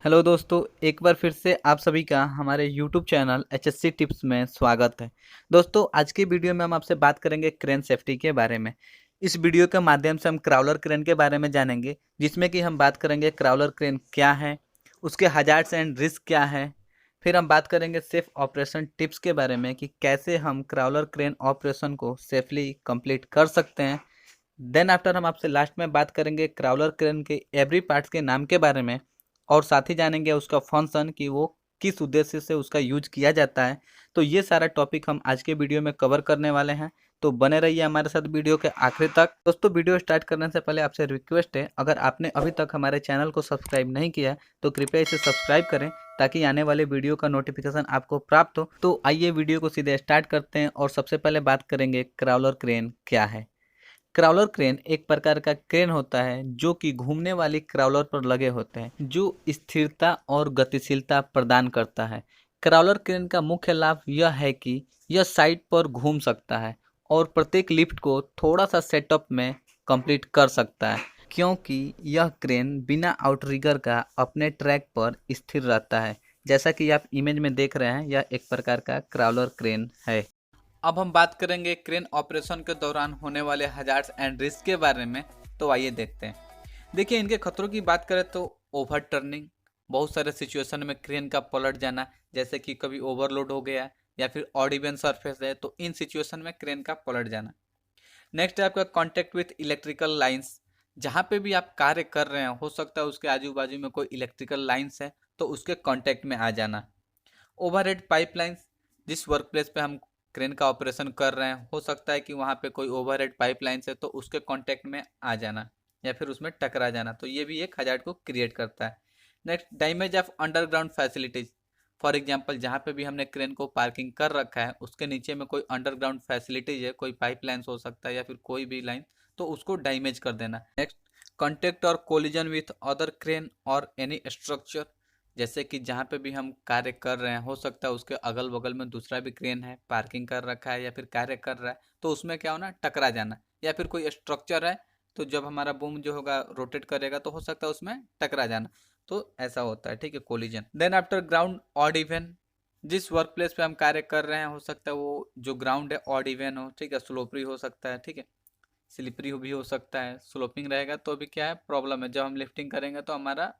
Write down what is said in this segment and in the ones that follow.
Hello दोस्तों, एक बार फिर से आप सभी का हमारे यूट्यूब चैनल एचएससी टिप्स में स्वागत है। दोस्तों, आज की वीडियो में हम आपसे बात करेंगे क्रेन सेफ्टी के बारे में। इस वीडियो के माध्यम से हम क्राउलर क्रेन के बारे में जानेंगे, जिसमें कि हम बात करेंगे क्राउलर क्रेन क्या है, उसके हजार्ड्स एंड रिस्क क्या है। फिर हम बात करेंगे सेफ ऑपरेशन टिप्स के बारे में कि कैसे हम क्राउलर क्रेन ऑपरेशन को सेफली कंप्लीट कर सकते हैं। देन आफ्टर हम आपसे लास्ट में बात करेंगे क्राउलर क्रेन के एवरी पार्ट्स के नाम के बारे में, और साथ ही जानेंगे उसका फंक्शन कि वो किस उद्देश्य से उसका यूज किया जाता है। तो ये सारा टॉपिक हम आज के वीडियो में कवर करने वाले हैं, तो बने रहिए हमारे साथ वीडियो के आखिर तक। दोस्तों, वीडियो स्टार्ट करने से पहले आपसे रिक्वेस्ट है, अगर आपने अभी तक हमारे चैनल को सब्सक्राइब नहीं किया तो कृपया इसे सब्सक्राइब करें, ताकि आने वाले वीडियो का नोटिफिकेशन आपको प्राप्त हो। तो आइए वीडियो को सीधे स्टार्ट करते हैं, और सबसे पहले बात करेंगे क्राउलर क्रेन क्या है। क्राउलर क्रेन एक प्रकार का क्रेन होता है जो कि घूमने वाली क्राउलर पर लगे होते हैं, जो स्थिरता और गतिशीलता प्रदान करता है। क्राउलर क्रेन का मुख्य लाभ यह है कि यह साइड पर घूम सकता है और प्रत्येक लिफ्ट को थोड़ा सा सेटअप में कंप्लीट कर सकता है, क्योंकि यह क्रेन बिना आउटरिगर का अपने ट्रैक पर स्थिर रहता है। जैसा कि आप इमेज में देख रहे हैं, यह एक प्रकार का क्राउलर क्रेन है। अब हम बात करेंगे क्रेन ऑपरेशन के दौरान होने वाले हजार्ड्स एंड रिस्क के बारे में। तो आइए देखते हैं। देखिए, इनके खतरों की बात करें तो ओवर टर्निंग, बहुत सारे सिचुएशन में क्रेन का पलट जाना, जैसे कि कभी ओवरलोड हो गया या फिर ऑड इवन सरफेस है, तो इन सिचुएशन में क्रेन का पलट जाना। नेक्स्ट है आपका कॉन्टेक्ट विथ इलेक्ट्रिकल लाइंस। जहाँ पे भी आप कार्य कर रहे हैं, हो सकता है उसके आजू बाजू में कोई इलेक्ट्रिकल लाइंस है, तो उसके कॉन्टेक्ट में आ जाना। ओवरहेड पाइपलाइंस, जिस वर्क प्लेस पे हम क्रेन का ऑपरेशन कर रहे हैं, हो सकता है कि वहाँ पे कोई ओवरहेड पाइपलाइंस है, तो उसके कांटेक्ट में आ जाना या फिर उसमें टकरा जाना, तो ये भी एक हजार्ड को क्रिएट करता है। Next, damage of underground facilities. For example, जहाँ पे भी हमने क्रेन को पार्किंग कर रखा है, उसके नीचे में कोई अंडरग्राउंड फैसिलिटीज है, कोई पाइपलाइंस हो सकता है या फिर कोई भी लाइन, तो उसको डैमेज कर देना। नेक्स्ट, कॉन्टेक्ट और कोलिजन विथ अदर क्रेन और एनी स्ट्रक्चर। जैसे कि जहाँ पे भी हम कार्य कर रहे हैं, हो सकता है उसके अगल बगल में दूसरा भी क्रेन है, पार्किंग कर रखा है या फिर कार्य कर रहा है, तो उसमें क्या होना, टकरा जाना। या फिर कोई स्ट्रक्चर है, तो जब हमारा बूम जो होगा रोटेट करेगा, तो हो सकता है उसमें टकरा जाना। तो ऐसा होता है, ठीक है, collision. Then after ground odd even, जिस वर्क प्लेस पे हम कार्य कर रहे हैं, हो सकता है वो जो ग्राउंड है ऑड इवन हो, ठीक है, स्लोपरी हो सकता है, ठीक है, स्लिपरी भी हो सकता है। स्लोपिंग रहेगा तो भी क्या है, प्रॉब्लम है, जब हम लिफ्टिंग करेंगे तो हमारा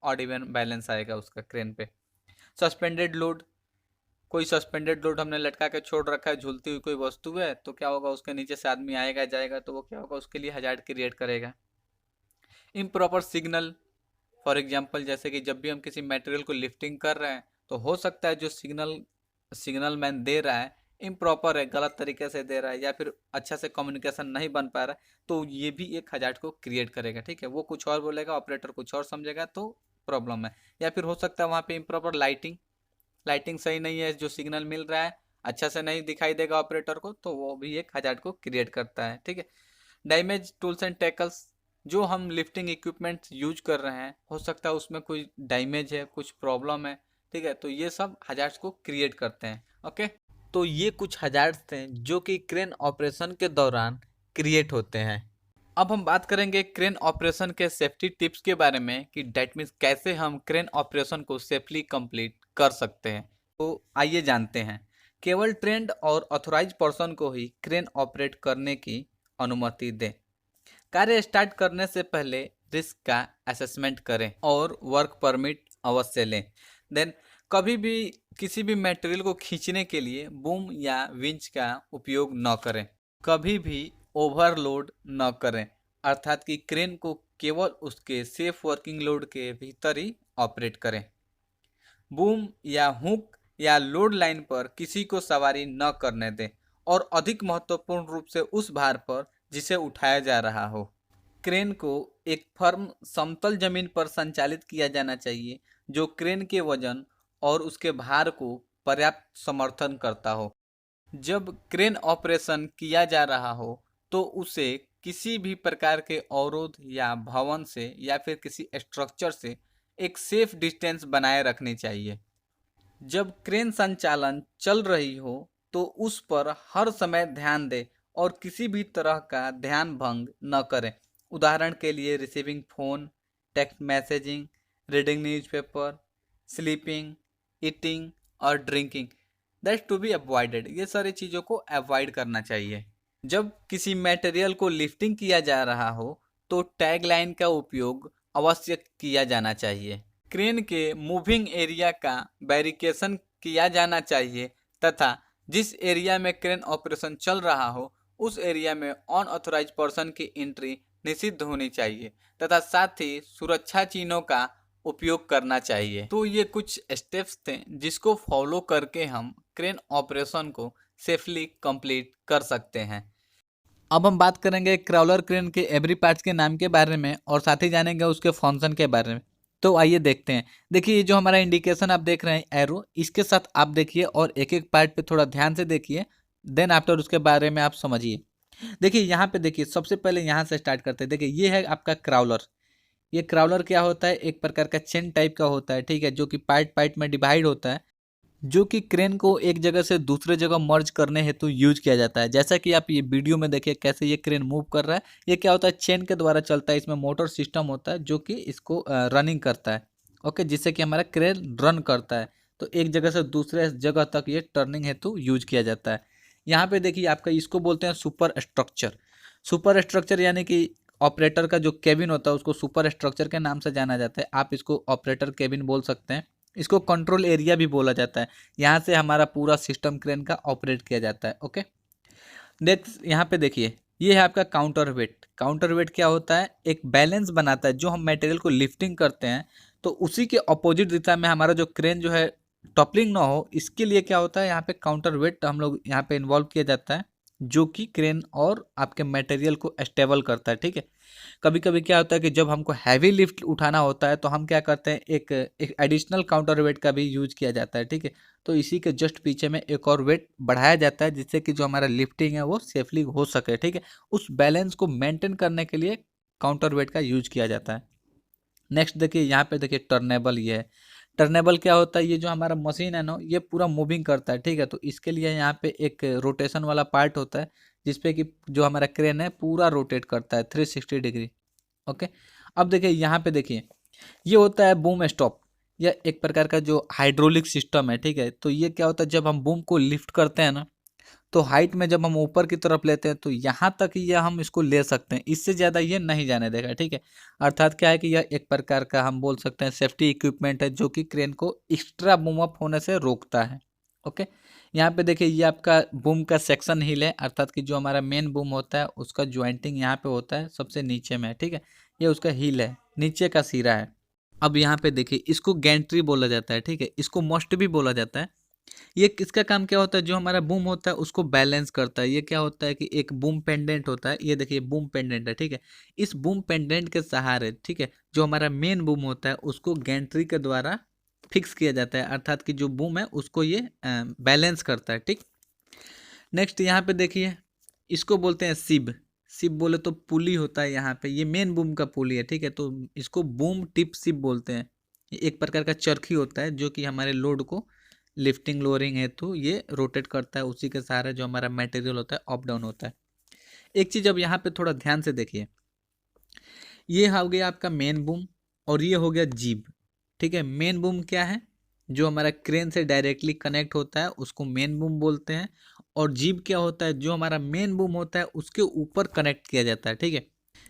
ऑड इवन बैलेंस आएगा उसका क्रेन पे। सस्पेंडेड लोड, कोई सस्पेंडेड लोड हमने लटका के छोड़ रखा है, झूलती हुई कोई वस्तु है, तो क्या होगा, उसके नीचे से आदमी आएगा जाएगा, तो वो क्या होगा, उसके लिए हजार्ड क्रिएट करेगा। इम्प्रॉपर सिग्नल, फॉर एग्जाम्पल, जैसे कि जब भी हम किसी मटेरियल को लिफ्टिंग कर रहे हैं, तो हो सकता है जो सिग्नल मैन दे रहा है इम्प्रॉपर है, गलत तरीके से दे रहा है, या फिर अच्छा से कम्युनिकेशन नहीं बन पा रहा है, तो ये भी एक हजार्ड को क्रिएट करेगा, ठीक है। वो कुछ और बोलेगा, ऑपरेटर कुछ और समझेगा, तो प्रॉब्लम है। या फिर हो सकता है वहाँ पे इम्प्रॉपर लाइटिंग, लाइटिंग सही नहीं है, जो सिग्नल मिल रहा है अच्छा से नहीं दिखाई देगा ऑपरेटर को, तो वो भी एक हजार्ड को क्रिएट करता है, ठीक है। डैमेज टूल्स एंड टैकल्स, जो हम लिफ्टिंग इक्विपमेंट यूज कर रहे हैं, हो सकता है उसमें कोई डैमेज है, कुछ प्रॉब्लम है, ठीक है, तो ये सब हजार्ड्स को क्रिएट करते हैं। ओके, तो ये कुछ हजार्ड्स थे जो कि क्रेन ऑपरेशन के दौरान क्रिएट होते हैं। अब हम बात करेंगे क्रेन ऑपरेशन के सेफ्टी टिप्स के बारे में, कि डेट मीन्स कैसे हम क्रेन ऑपरेशन को सेफली कंप्लीट कर सकते हैं। तो आइए जानते हैं। केवल ट्रेंड और ऑथोराइज पर्सन को ही क्रेन ऑपरेट करने की अनुमति दें। कार्य स्टार्ट करने से पहले रिस्क का असेसमेंट करें और वर्क परमिट अवश्य लें। देन, कभी भी किसी भी मटेरियल को खींचने के लिए बूम या विंच का उपयोग न करें। कभी भी ओवरलोड न करें, अर्थात कि क्रेन को केवल उसके सेफ वर्किंग लोड के भीतर ही ऑपरेट करें। बूम या हुक या लोड लाइन पर किसी को सवारी न करने दें, और अधिक महत्वपूर्ण रूप से उस भार पर जिसे उठाया जा रहा हो। क्रेन को एक फर्म समतल जमीन पर संचालित किया जाना चाहिए, जो क्रेन के वजन और उसके भार को पर्याप्त समर्थन करता हो। जब क्रेन ऑपरेशन किया जा रहा हो, तो उसे किसी भी प्रकार के अवरोध या भवन से या फिर किसी स्ट्रक्चर से एक सेफ डिस्टेंस बनाए रखनी चाहिए। जब क्रेन संचालन चल रही हो, तो उस पर हर समय ध्यान दें और किसी भी तरह का ध्यान भंग न करें। उदाहरण के लिए receiving phone, text messaging reading newspaper, sleeping, eating और drinking that to be avoided. ये सारी चीज़ों को अवॉइड करना चाहिए। जब किसी मटेरियल को लिफ्टिंग किया जा रहा हो तो टैगलाइन का उपयोग अवश्य किया जाना चाहिए। क्रेन के मूविंग एरिया का बैरिकेशन किया जाना चाहिए तथा जिस एरिया में क्रेन ऑपरेशन चल रहा हो उस एरिया में अनऑथराइज पर्सन की एंट्री निषिद्ध होनी चाहिए तथा साथ ही सुरक्षा चिन्हों का उपयोग करना चाहिए। तो ये कुछ स्टेप्स थे जिसको फॉलो करके हम क्रेन ऑपरेशन को सेफली कंप्लीट कर सकते हैं। अब हम बात करेंगे क्राउलर क्रेन के एवरी पार्ट्स के नाम के बारे में और साथ ही जानेंगे उसके फंक्शन के बारे में। तो आइए देखते हैं। देखिए ये जो हमारा इंडिकेशन आप देख रहे हैं एरो, इसके साथ आप देखिए और एक एक पार्ट पे थोड़ा ध्यान से देखिए, देन आफ्टर उसके बारे में आप समझिए। देखिए यहाँ पे देखिए, सबसे पहले यहाँ से स्टार्ट करते हैं। देखिए ये है आपका क्राउलर। ये क्राउलर क्या होता है? एक प्रकार का चेन टाइप का होता है, ठीक है, जो कि पार्ट पार्ट में डिवाइड होता है, जो कि क्रेन को एक जगह से दूसरे जगह मर्ज करने हेतु यूज किया जाता है। जैसा कि आप ये वीडियो में देखिए कैसे ये क्रेन मूव कर रहा है। ये क्या होता है? चेन के द्वारा चलता है। इसमें मोटर सिस्टम होता है जो कि इसको रनिंग करता है, ओके, जिससे कि हमारा क्रेन रन करता है। तो एक जगह से दूसरे जगह तक ये टर्निंग हेतु यूज किया जाता है। यहाँ पे देखिए आपका इसको बोलते हैं सुपर स्ट्रक्चर। सुपर स्ट्रक्चर यानी कि ऑपरेटर का जो केबिन होता है उसको सुपर स्ट्रक्चर के नाम से जाना जाता है। आप इसको ऑपरेटर केबिन बोल सकते हैं। इसको कंट्रोल एरिया भी बोला जाता है। यहाँ से हमारा पूरा सिस्टम क्रेन का ऑपरेट किया जाता है, ओके। नेक्स्ट यहाँ पे देखिए, ये है आपका काउंटर वेट। काउंटर वेट क्या होता है? एक बैलेंस बनाता है। जो हम मटेरियल को लिफ्टिंग करते हैं तो उसी के अपोजिट दिशा में हमारा जो क्रेन जो है टॉपलिंग ना हो, इसके लिए क्या होता है? यहाँ पे काउंटर वेट हम लोग यहाँ पे इन्वॉल्व किया जाता है, जो कि क्रेन और आपके मटेरियल को स्टेबल करता है, ठीक है। कभी कभी क्या होता है कि जब हमको हैवी लिफ्ट उठाना होता है तो हम क्या करते हैं, एक एडिशनल काउंटर वेट का भी यूज किया जाता है, ठीक है। तो इसी के जस्ट पीछे में एक और वेट बढ़ाया जाता है जिससे कि जो हमारा लिफ्टिंग है वो सेफली हो सके, ठीक है। उस बैलेंस को मेंटेन करने के लिए काउंटर वेट का यूज किया जाता है। नेक्स्ट देखिए, यहाँ पे देखिए टर्नेबल। ये है टर्नेबल। क्या होता है? ये जो हमारा मशीन है ना, ये पूरा मूविंग करता है, ठीक है। तो इसके लिए यहाँ पे एक रोटेशन वाला पार्ट होता है जिसपे कि जो हमारा क्रेन है पूरा रोटेट करता है 360 डिग्री, ओके। अब देखिए यहाँ पे देखिए, ये होता है बूम स्टॉप। यह एक प्रकार का जो हाइड्रोलिक सिस्टम है, ठीक है। तो ये क्या होता है? जब हम बूम को लिफ्ट करते हैं ना, तो हाइट में जब हम ऊपर की तरफ लेते हैं तो यहाँ तक ये हम इसको ले सकते हैं, इससे ज़्यादा ये नहीं जाने देगा, ठीक है। अर्थात क्या है कि यह एक प्रकार का हम बोल सकते हैं सेफ्टी इक्विपमेंट है जो कि क्रेन को एक्स्ट्रा बूम अप होने से रोकता है, ओके। यहाँ पे देखिए, ये आपका बूम का सेक्शन हिल है, अर्थात कि जो हमारा मेन बूम होता है उसका ज्वाइंटिंग यहाँ पे होता है सबसे नीचे में, ठीक है। ये उसका हिल है, नीचे का सिरा है। अब यहाँ पे देखिए, इसको गैंट्री बोला जाता है, ठीक है। इसको मस्ट भी बोला जाता है। ये किसका काम क्या होता है? जो हमारा बूम होता है उसको बैलेंस करता है। ये क्या होता है कि एक बूम पेंडेंट होता है, ये देखिए बूम पेंडेंट है, ठीक है। इस बूम पेंडेंट के सहारे, ठीक है, जो हमारा मेन बूम होता है उसको गैंट्री के द्वारा फिक्स किया जाता है, अर्थात कि जो बूम है उसको ये बैलेंस करता है, ठीक। नेक्स्ट यहाँ पे देखिए, इसको बोलते हैं सिब। सिब बोले तो पुली होता है यहाँ पे, ये मेन बूम का पुली है, ठीक है। तो इसको बूम टिप सिब बोलते हैं। ये एक प्रकार का चरखी होता है जो कि हमारे लोड को लिफ्टिंग लोअरिंग है तो ये रोटेट करता है, उसी के सहारे जो हमारा मटेरियल होता है अप डाउन होता है। एक चीज़ अब यहाँ पे थोड़ा ध्यान से देखिए, ये हो गया आपका मेन बूम और ये हो गया जीब, ठीक है। मेन बूम क्या है? जो हमारा क्रेन से डायरेक्टली कनेक्ट होता है उसको मेन बूम बोलते हैं। और जीब क्या होता है? जो हमारा मेन बूम होता है उसके ऊपर कनेक्ट किया जाता है, ठीक है।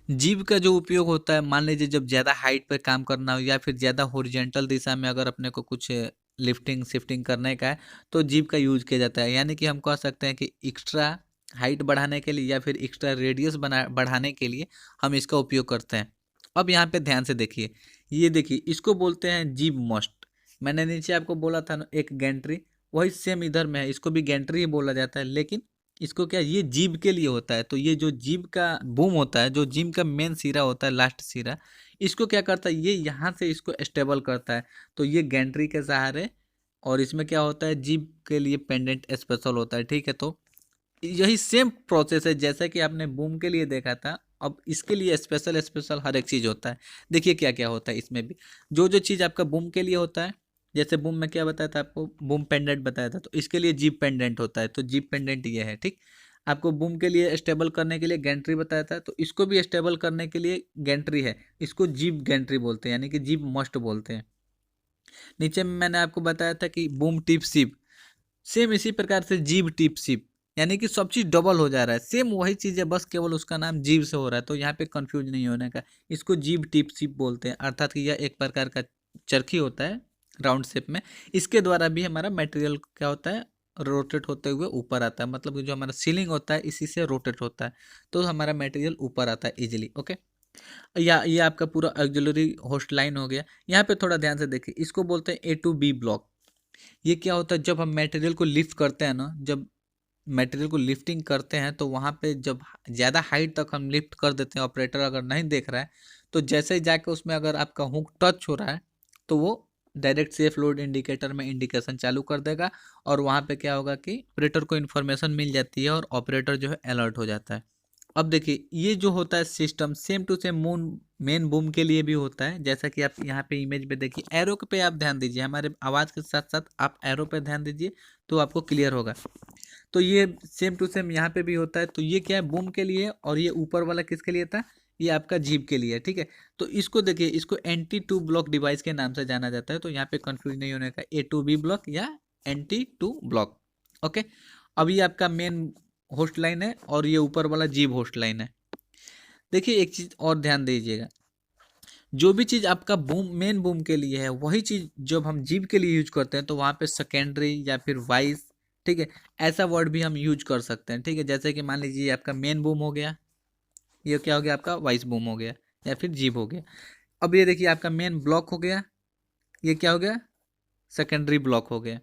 जीब का जो उपयोग होता है, मान लीजिए जब ज़्यादा हाइट पर काम करना हो या फिर ज़्यादा हॉरिजॉन्टल दिशा में अगर अपने को कुछ लिफ्टिंग शिफ्टिंग करने का है तो जीब का यूज किया जाता है। यानी कि हम कह सकते हैं कि एक्स्ट्रा हाइट बढ़ाने के लिए या फिर एक्स्ट्रा रेडियस बढ़ाने के लिए हम इसका उपयोग करते हैं। अब यहाँ पे ध्यान से देखिए, ये देखिए इसको बोलते हैं जीब मस्ट। मैंने नीचे आपको बोला था ना एक गैंट्री, वही सेम इधर में है, इसको भी गैंट्री ही बोला जाता है, लेकिन इसको क्या, ये जीब के लिए होता है। तो ये जो जीब का बूम होता है, जो जीब का मेन सिरा होता है, लास्ट सिरा, इसको क्या करता है? ये यहाँ से इसको स्टेबल करता है। तो ये गैंट्री के सहारे, और इसमें क्या होता है? जीब के लिए पेंडेंट स्पेशल होता है, ठीक है। तो यही सेम प्रोसेस है जैसा कि आपने बूम के लिए देखा था, अब इसके लिए स्पेशल स्पेशल हर एक चीज़ होता है। देखिए क्या क्या होता है इसमें भी। जो जो चीज़ आपका बूम के लिए होता है, जैसे बूम में क्या बताया था आपको? बूम पेंडेंट बताया था, तो इसके लिए जीप पेंडेंट होता है। तो जीप पेंडेंट ये है, ठीक। आपको बूम के लिए स्टेबल करने के लिए गैंट्री बताया था, तो इसको भी स्टेबल करने के लिए गैंट्री है, इसको जीब गैंट्री बोलते हैं, यानी कि जीब मस्ट बोलते हैं। नीचे में मैंने आपको बताया था कि बूम टिप सिप, सेम इसी प्रकार से जीब टिप सिप, यानी कि सब चीज़ डबल हो जा रहा है, सेम वही चीज़ है, बस केवल उसका नाम जीब से हो रहा है, तो यहाँ पे कंफ्यूज नहीं होने का। इसको जीब टिप सिप बोलते हैं, अर्थात कि यह एक प्रकार का चरखी होता है राउंड शेप में, इसके द्वारा भी हमारा मटेरियल क्या होता है, रोटेट होते हुए ऊपर आता है, मतलब कि जो हमारा सीलिंग होता है इसी से रोटेट होता है, तो हमारा मटेरियल ऊपर आता है इजीली। ओके, या ये आपका पूरा ऑक्सिलरी होस्ट लाइन हो गया। यहाँ पे थोड़ा ध्यान से देखिए, इसको बोलते हैं ए टू बी ब्लॉक। ये क्या होता है, जब हम मटेरियल को लिफ्ट करते हैं ना, जब मटेरियल को लिफ्टिंग करते हैं तो वहाँ पे जब ज़्यादा हाइट तक हम लिफ्ट कर देते हैं, ऑपरेटर अगर नहीं देख रहा है, तो जैसे ही जाके उसमें अगर आपका हुक टच हो रहा है तो वो डायरेक्ट सेफ लोड इंडिकेटर में इंडिकेशन चालू कर देगा, और वहाँ पे क्या होगा कि ऑपरेटर को इन्फॉर्मेशन मिल जाती है और ऑपरेटर जो है अलर्ट हो जाता है। अब देखिए, ये जो होता है सिस्टम सेम टू सेम मून मेन बूम के लिए भी होता है, जैसा कि आप यहाँ पे इमेज पे देखिए, एरो पे आप ध्यान दीजिए, हमारे आवाज़ के साथ साथ आप एरो पे ध्यान दीजिए तो आपको क्लियर होगा। तो ये सेम टू सेम यहाँ पे भी होता है, तो ये क्या है, बूम के लिए, और ये ऊपर वाला किसके लिए था, ये आपका जीप के लिए। ठीक है, तो इसको देखिए, इसको एंटी टू ब्लॉक डिवाइस के नाम से जाना जाता है, तो यहाँ पे कंफ्यूज नहीं होने का, ए टू बी ब्लॉक या एंटी टू ब्लॉक। ओके, अब ये आपका मेन होस्ट लाइन है और ये ऊपर वाला जीप होस्ट लाइन है। देखिए एक चीज़ और ध्यान दीजिएगा, जो भी चीज़ आपका बूम मेन बूम के लिए है, वही चीज़ जब हम जीप के लिए यूज करते हैं तो वहाँ पे सेकेंडरी या फिर वाइस, ठीक है, ऐसा वर्ड भी हम यूज कर सकते हैं। ठीक है, जैसे कि मान लीजिए आपका मेन बूम हो गया, ये क्या हो गया, आपका वाइस बूम हो गया या फिर जीप हो गया। अब ये देखिए, आपका मेन ब्लॉक हो गया, ये क्या हो गया, सेकेंडरी ब्लॉक हो गया।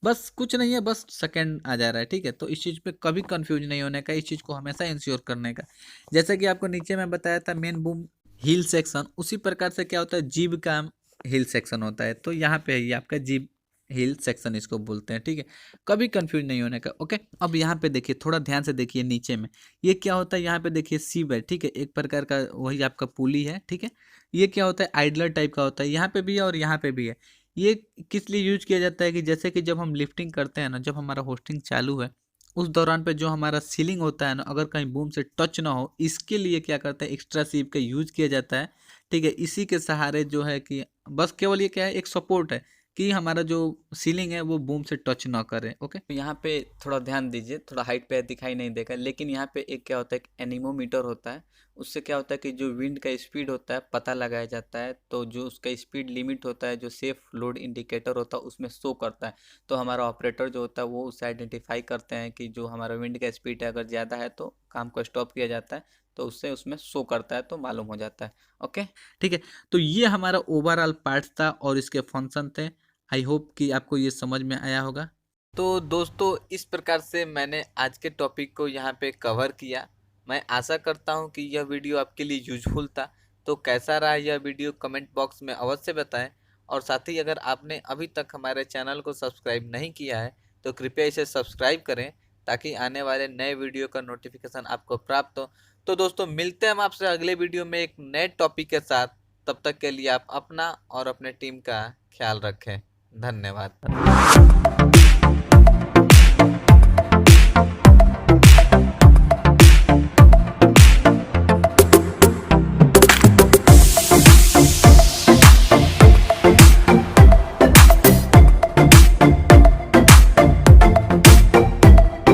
बस कुछ नहीं है, बस सेकेंड आ जा रहा है। ठीक है, तो इस चीज़ पे कभी कंफ्यूज नहीं होने का, इस चीज़ को हमेशा इंश्योर करने का। जैसे कि आपको नीचे में बताया था मेन बूम हिल सेक्शन, उसी प्रकार से क्या होता है, जीब का हिल सेक्शन होता है, तो यहाँ पे है ये आपका जीब हिल सेक्शन इसको बोलते हैं। ठीक है, कभी कंफ्यूज नहीं होने का। ओके, अब यहाँ पे देखिए, थोड़ा ध्यान से देखिए नीचे में, ये क्या होता है, यहाँ पे देखिए सीब है। ठीक है, एक प्रकार का वही आपका पुली है। ठीक है, ये क्या होता है, आइडलर टाइप का होता है, यहाँ पे भी है और यहाँ पे भी है। ये किस लिए यूज किया जाता है कि जैसे कि जब हम लिफ्टिंग करते हैं ना, जब हमारा होस्टिंग चालू है उस दौरान पे जो हमारा सीलिंग होता है ना, अगर कहीं बूम से टच ना हो, इसके लिए क्या करते हैं, एक्स्ट्रा सीप का यूज किया जाता है। ठीक है, इसी के सहारे जो है कि बस केवल ये क्या है, एक सपोर्ट है कि हमारा जो सीलिंग है वो बूम से टच ना करे। ओके, यहाँ पे थोड़ा ध्यान दीजिए, थोड़ा हाइट पे दिखाई नहीं देगा, लेकिन यहाँ पे एक क्या होता है, एक एनीमोमीटर होता है, उससे क्या होता है कि जो विंड का स्पीड होता है पता लगाया जाता है, तो जो उसका स्पीड लिमिट होता है, जो सेफ लोड इंडिकेटर होता है उसमें शो करता है, तो हमारा ऑपरेटर जो होता है वो उससे आइडेंटिफाई करते हैं कि जो हमारा विंड का स्पीड है अगर ज़्यादा है तो काम को स्टॉप किया जाता है, तो उससे उसमें शो करता है तो मालूम हो जाता है। ओके, ठीक है, तो ये हमारा ओवरऑल पार्ट्स था और इसके फंक्शन थे। आई होप कि आपको ये समझ में आया होगा। तो दोस्तों, इस प्रकार से मैंने आज के टॉपिक को यहाँ पे कवर किया। मैं आशा करता हूँ कि यह वीडियो आपके लिए यूजफुल था। तो कैसा रहा यह वीडियो कमेंट बॉक्स में अवश्य बताएं, और साथ ही अगर आपने अभी तक हमारे चैनल को सब्सक्राइब नहीं किया है तो कृपया इसे सब्सक्राइब करें, ताकि आने वाले नए वीडियो का नोटिफिकेशन आपको प्राप्त हो। तो दोस्तों, मिलते हैं हम आपसे अगले वीडियो में एक नए टॉपिक के साथ। तब तक के लिए आप अपना और अपने टीम का ख्याल रखें। धन्यवाद।